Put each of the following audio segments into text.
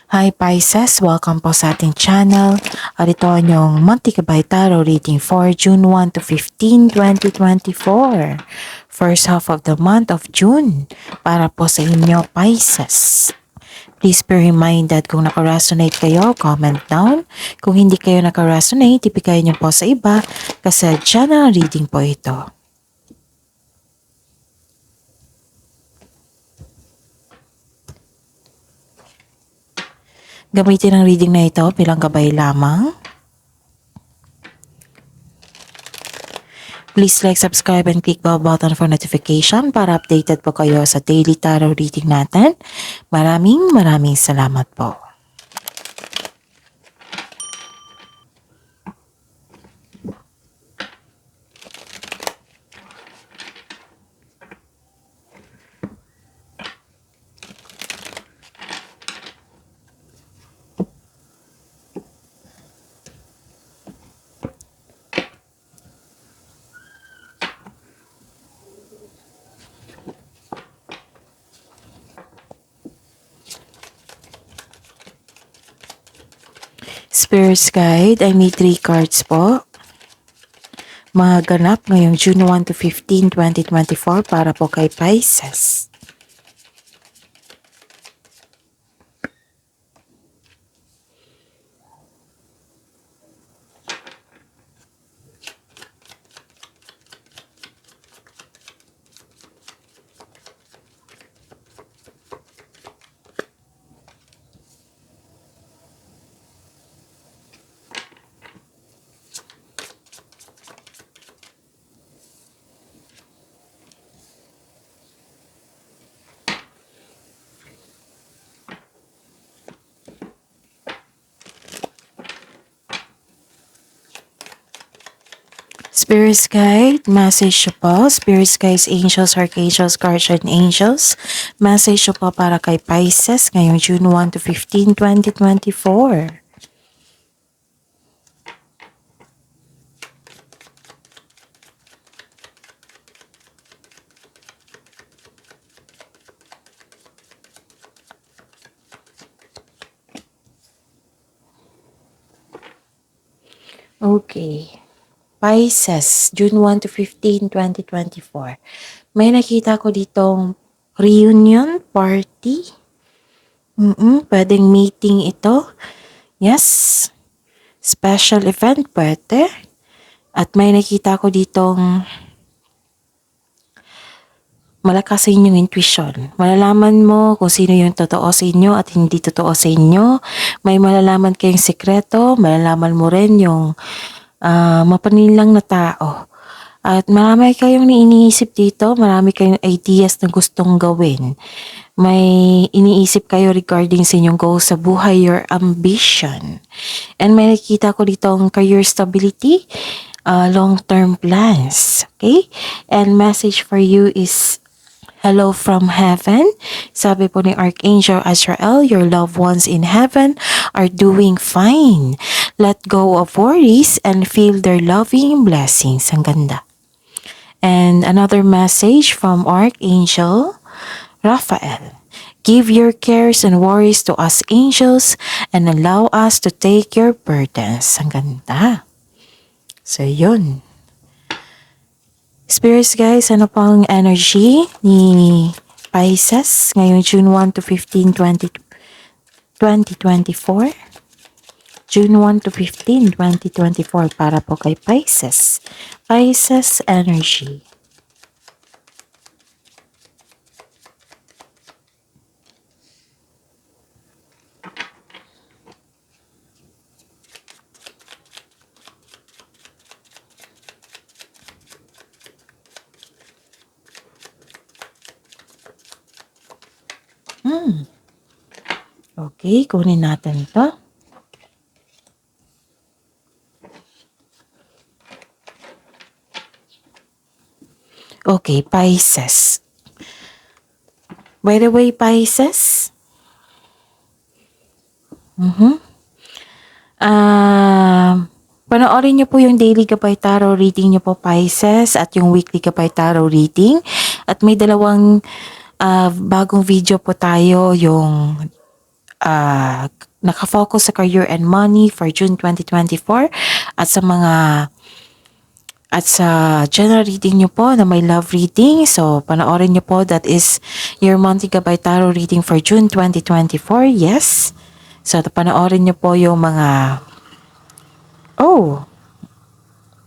Hi Pisces! Welcome po sa ating channel. At ito ang inyong monthly Gabay Tarot reading for June 1 to 15, 2024. First half of the month of June para po sa inyo Pisces. Please be reminded kung naka-resonate kayo, comment down. Kung hindi kayo naka-resonate, ibigay niyo po sa iba kasi channel reading po ito. Gamitin ang reading na ito bilang gabay lamang. Please like, subscribe, and click bell button for notification para updated po kayo sa daily tarot reading natin. Maraming salamat po. Spirit's Guide, I may 3 cards po. Mga ganap ngayong June 1 to 15, 2024 para po kay Pisces. Spirit's Guide, message po. Spirit's Guides, Angels, Archangels, Guardian Angels. Message po para kay Pisces ngayong June 1 to 15, 2024. Okay. Pisces, June 1 to 15, 2024. May nakita ko ditong reunion party. Pwedeng meeting ito. Yes. Special event pwede. At may nakita ko ditong malakas sa inyong intuition. Malalaman mo kung sino yung totoo sa inyo at hindi totoo sa inyo. May malalaman kayong sekreto. Malalaman mo rin yung mapanilang na tao. At marami kayong iniisip dito, marami kayong ideas na gustong gawin. May iniisip kayo regarding sa inyong goals sa buhay, your ambition. And may nakita ko dito ang career stability, long-term plans. Okay? And message for you is hello from heaven. Sabi po ni Archangel Azrael, your loved ones in heaven are doing fine. Let go of worries and feel their loving blessings. Ang ganda. And another message from Archangel Raphael. Give your cares and worries to us angels and allow us to take your burdens. Ang ganda. So, yun. Spirits guys, ano pang energy ni Pisces ngayong June 1 to 15, 2024? June 1 to 15, 2024 para po kay Pisces. Pisces energy. Okay, kunin natin to. Okay, Pisces. By the way, Pisces. Panoorin niyo po yung daily Gabay Tarot reading niyo po, Pisces, at yung weekly Gabay Tarot reading. At may dalawang bagong video po tayo, yung nakafocus sa career and money for June 2024 at sa general reading nyo po na may love reading. So, panoorin nyo po. That is your monthly gabay tarot reading for June 2024. Yes. So, panoorin nyo po yung mga... Oh,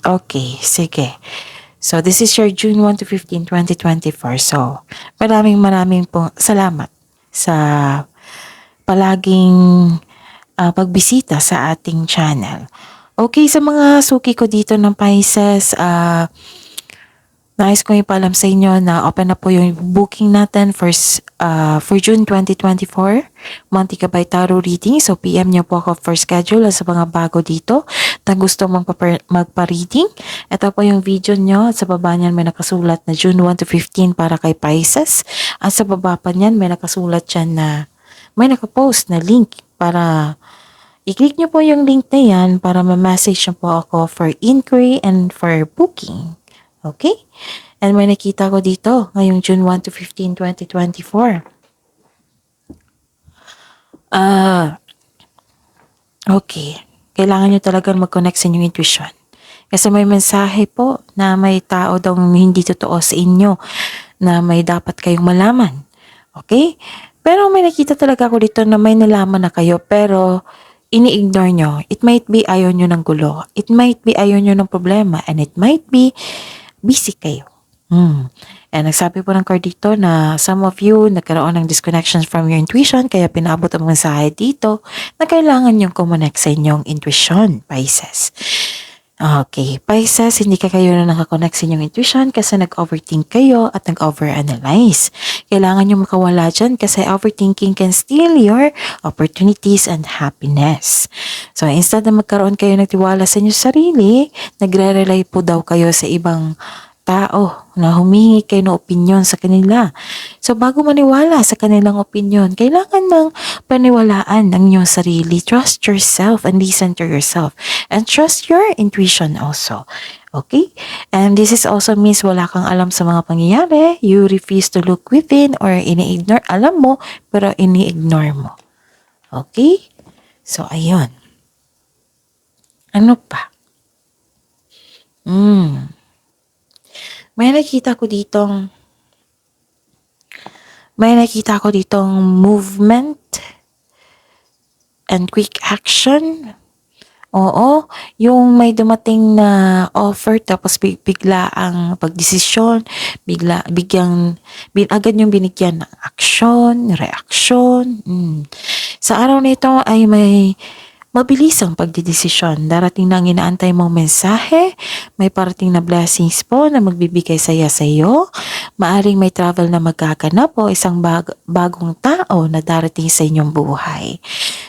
okay. Sige. So, this is your June 1 to 15, 2024. So, maraming po salamat sa palaging pagbisita sa ating channel. Okay, sa mga suki ko dito ng Pisces, nais kong ipaalam sa inyo na open na po yung booking natin for June 2024, Monthly Gabay Tarot Reading. So, PM nyo po ako for schedule sa mga bago dito na gusto magpa-reading. Ito po yung video nyo. Sa baba niyan may nakasulat na June 1 to 15 para kay Pisces. At sa baba pa niyan may nakasulat dyan na may nakapost na link para i-click nyo po yung link na yan para ma-message nyo po ako for inquiry and for booking. Okay? And may nakita ko dito ngayong June 1 to 15, 2024. Okay. Kailangan nyo talagang mag-connect sa inyong intuition. Kasi may mensahe po na may tao daw hindi totoo sa inyo na may dapat kayong malaman. Okay? Pero may nakita talaga ako dito na may nalaman na kayo pero ini-ignore nyo. It might be ayaw nyo ng gulo. It might be ayaw nyo ng problema. And it might be busy kayo. And nagsabi po ng card dito na some of you nagkaroon ng disconnections from your intuition kaya pinaabot ang mensahe dito na kailangan nyong kumonect sa inyong intuition, Pisces. Okay, Pisces, hindi kayo na nakakonect sa inyong intuition kasi nag-overthink kayo at nag-overanalyze. Kailangan nyo makawala dyan kasi overthinking can steal your opportunities and happiness. So, instead na magkaroon kayo ng tiwala sa inyong sarili, nagre-rely po daw kayo sa ibang tao na humingi kayo ng opinion sa kanila. So, bago maniwala sa kanilang opinion, kailangan mang paniwalaan ang inyong sarili. Trust yourself and listen to yourself. And trust your intuition also. Okay? And this is also means wala kang alam sa mga pangyayari. You refuse to look within or ini-ignore. Alam mo, pero ini-ignore mo. Okay? So, ayun. Ano pa? May nakita ko ditong movement and quick action. Oo, yung may dumating na offer tapos bigla ang pagdesisyon, agad yung binigyan ng aksyon, reaksyon. Sa araw na ito ay may mabilis ang pagdidesisyon. Darating na ang inaantay mong mensahe, may parating na blessings po na magbibigay saya sa iyo. Maaring may travel na magaganap o isang bagong tao na darating sa inyong buhay.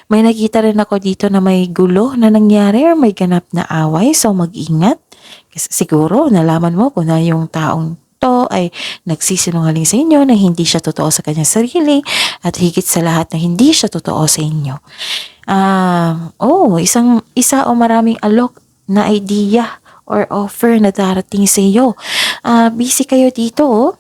May nakita rin ako dito na may gulo na nangyari or may ganap na away, so mag-ingat. Kasi siguro nalaman mo kung na yung taong to ay nagsisinungaling sa inyo na hindi siya totoo sa kanyang sarili at higit sa lahat na hindi siya totoo sa inyo. Isa o maraming alok na idea or offer na darating sa iyo. Busy kayo dito,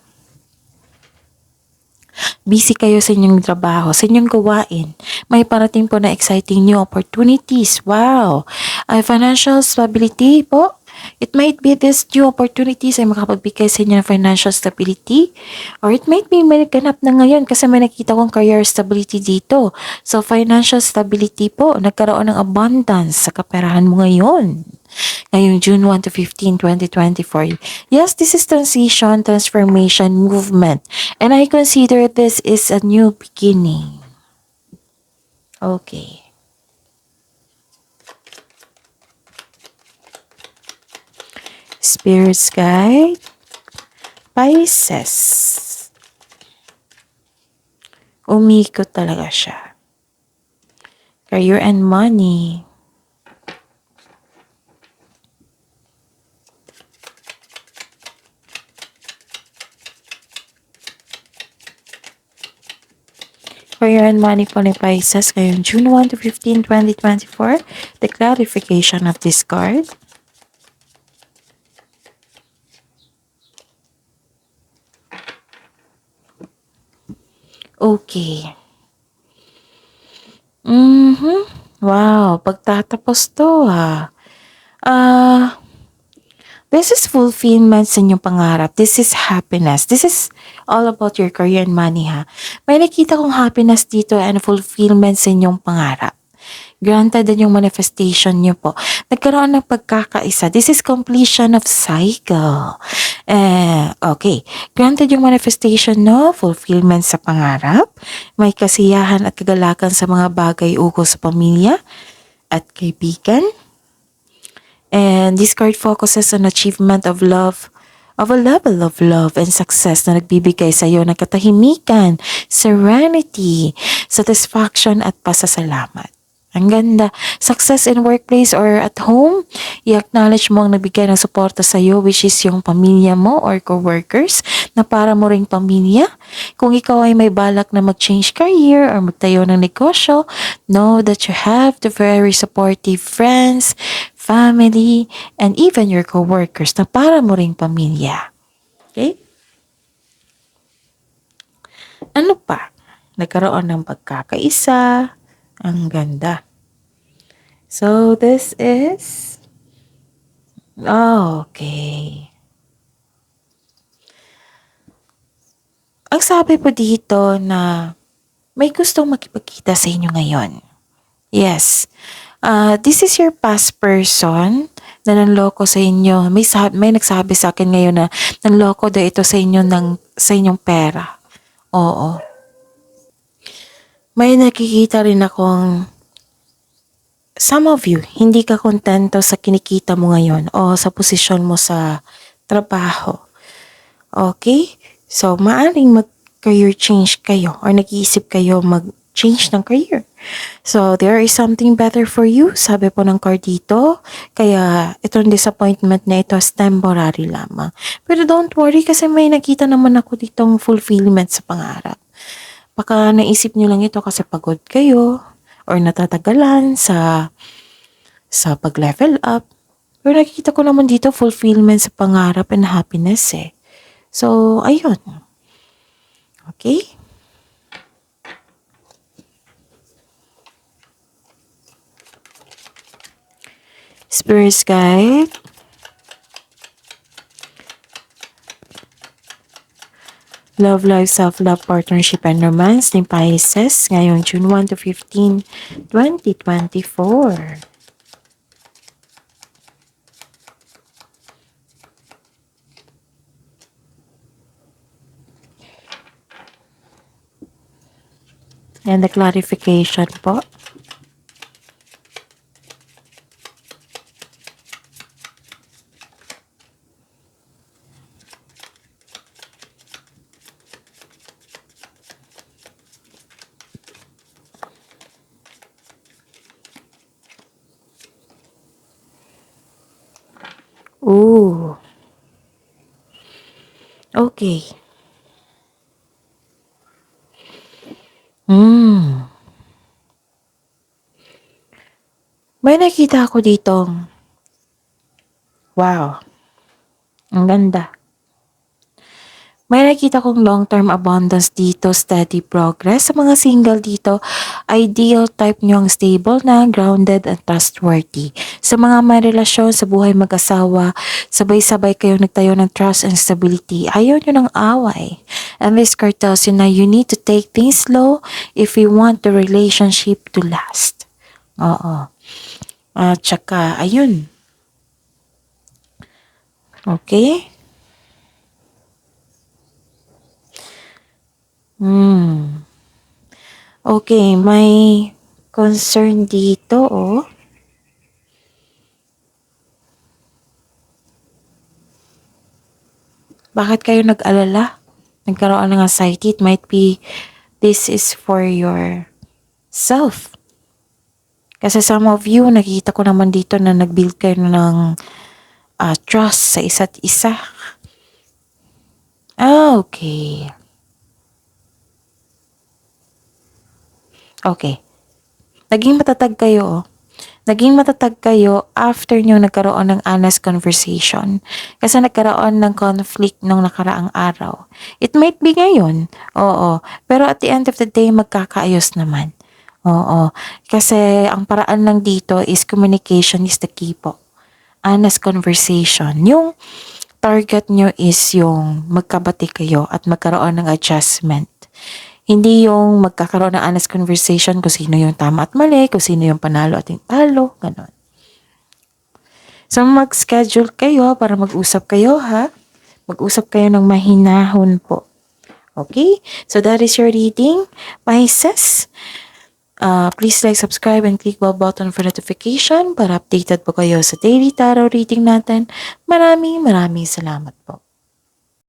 Busy kayo sa inyong trabaho, sa inyong gawain. May parating po na exciting new opportunities. Wow! Financial stability po. It might be this new opportunities ay makapagbigay sa inyo ng financial stability. Or it might be may ganap na ngayon kasi may nakita kong career stability dito. So, financial stability po, nagkaroon ng abundance sa kaperahan mo ngayon. Ngayong June 1 to 15, 2024. Yes, this is transition, transformation, movement. And I consider this is a new beginning. Okay. Spirit's Guide, Pisces. Umikot talaga siya. Career and money. Career and money po ni Pisces ngayong June 1 to 15, 2024. The clarification of this card. Okay. Mhm. Wow, pagtatapos 'to, Ah, this is fulfillment sa inyong pangarap. This is happiness. This is all about your career and money, ha. May nakita kong happiness dito and fulfillment sa inyong pangarap. Granted din yung manifestation niyo po. Nagkaroon ng pagkakaisa. This is completion of cycle. Okay. Granted yung manifestation no, fulfillment sa pangarap, may kasiyahan at kagalakan sa mga bagay ukol sa pamilya at kaibigan. And this card focuses on achievement of love, of a level of love and success na nagbibigay sa iyo ng katahimikan, serenity, satisfaction at pasasalamat. Ang ganda. Success in workplace or at home, i-acknowledge mo ang nagbigay ng suporta sa iyo which is yung pamilya mo or co-workers na para mo ring pamilya. Kung ikaw ay may balak na mag-change career or magtayo ng negosyo, know that you have the very supportive friends, family, and even your co-workers na para mo ring pamilya. Okay? Ano pa? Nagkaroon ng pagkakaisa. Ang ganda. So, this is... Okay. Ang sabi po dito na may gustong makipagkita sa inyo ngayon. Yes. This is your past person na nanloko sa inyo. May nagsabi sa akin ngayon na nanloko daw ito sa inyo sa inyong pera. Oo. May nakikita rin akong some of you, hindi ka kontento sa kinikita mo ngayon o sa posisyon mo sa trabaho. Okay? So, maaring mag-career change kayo or nag-iisip kayo mag-change ng career. So, there is something better for you, sabi po ng card dito. Kaya, itong disappointment na ito is temporary lamang. Pero don't worry kasi may nakita naman ako ditong fulfillment sa pangarap. Baka naisip nyo lang ito kasi pagod kayo or natatagalan sa pag-level up. Pero nakikita ko naman dito fulfillment sa pangarap and happiness eh. So, ayun. Okay? Spirit guide. Love, life, self-love, partnership, and romance ni Pisces ngayong June 1 to 15, 2024. And the clarification po. Ooh. Okay. May nakita ako ditong, wow, ang ganda. May nakita kong long-term abundance dito, steady progress. Sa mga single dito, ideal type nyo ang stable na, grounded and trustworthy. Sa mga may relasyon, sa buhay mag-asawa, sabay-sabay kayong nagtayo ng trust and stability. Ayaw nyo ng away. And this card tells you na you need to take things slow if you want the relationship to last. Oo. At saka, ayun. Okay? Okay, may concern dito, oh. Bakit kayo nag-alala? Nagkaroon ng anxiety? It might be, this is for yourself. Kasi some of you, nakikita ko naman dito na nag-build kayo ng trust sa isa't isa. Okay. Okay. Naging matatag kayo, oh. Naging matatag kayo after nyo nagkaroon ng honest conversation. Kasi nagkaroon ng conflict nung nakaraang araw. It might be ngayon, oo. Pero at the end of the day, magkakaayos naman. Oo, kasi ang paraan lang dito is communication is the key po. Honest conversation. Yung target nyo is yung magkabati kayo at magkaroon ng adjustment. Hindi yung magkakaroon ng honest conversation kung sino yung tama at mali, kung sino yung panalo at yung talo, ganon. So, mag-schedule kayo para mag-usap kayo, ha? Mag-usap kayo ng mahinahon po. Okay? So, that is your reading, Pisces. Please like, subscribe, and click bell button for notification para updated po kayo sa daily tarot reading natin. Maraming salamat po.